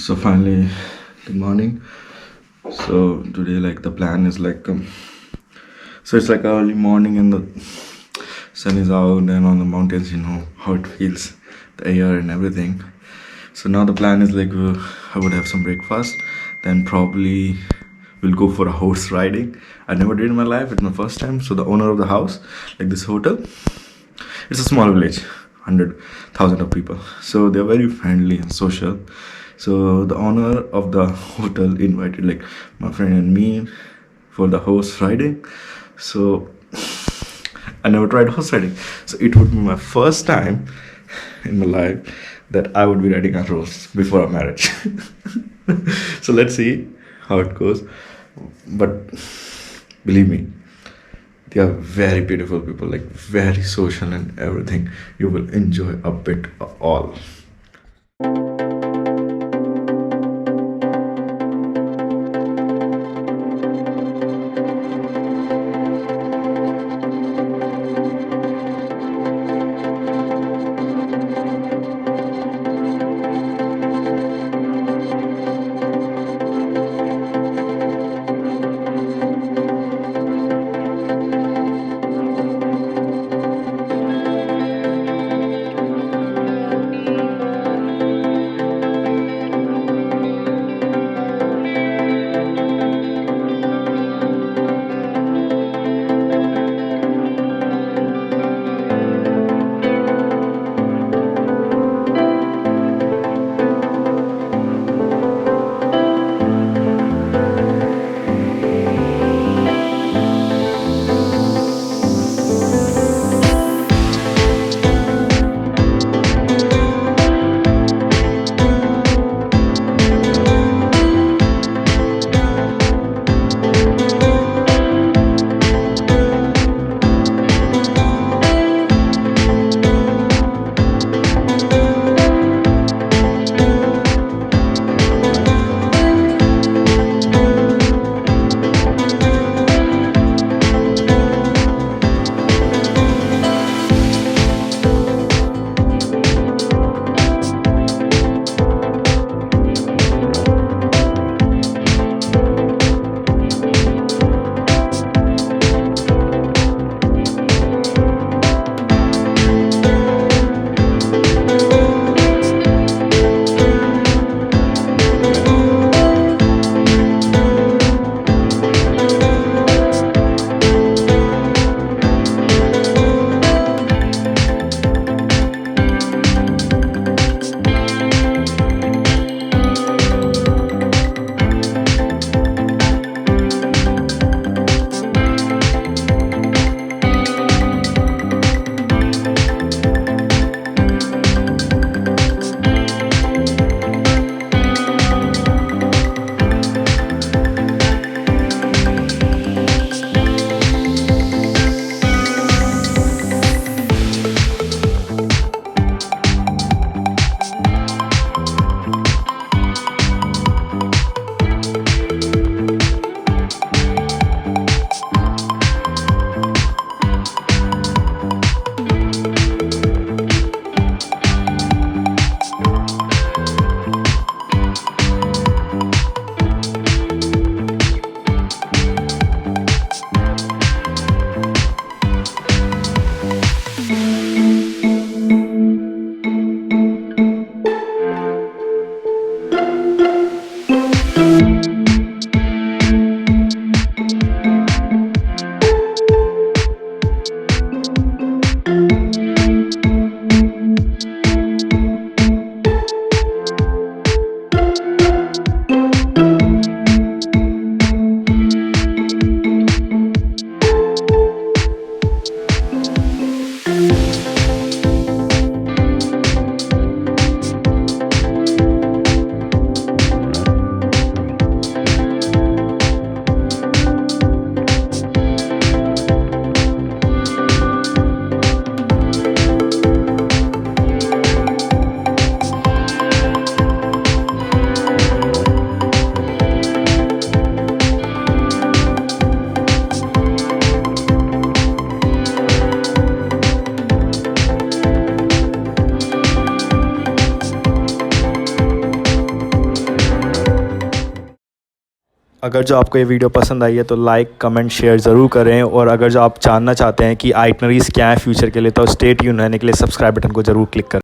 So finally, good morning. So today, like the plan is so it's like early morning and the sun is out and on the mountains. You know how it feels, the air and everything. So now the plan is I would have some breakfast, then probably we'll go for a horse riding. I never did in my life. It's my first time. So the owner of the house, like this hotel, it's a small village, 100,000 of people. So they're very friendly and social. So the owner of the hotel invited like my friend and me for the horse riding. So I never tried horse riding. So it would be my first time in my life that I would be riding a horse before a marriage. So let's see how it goes. But believe me, they are very beautiful people, like very social and everything. You will enjoy a bit all. अगर जो आपको ये video पसंद आई है तो like comment share ज़रूर करें, और अगर जो आप जानना चाहते हैं कि आइटनरीज़ क्या है फ्यूचर के लिए, तो स्टे ट्यून रहने के लिए सब्सक्राइब बटन को ज़रूर क्लिक करें।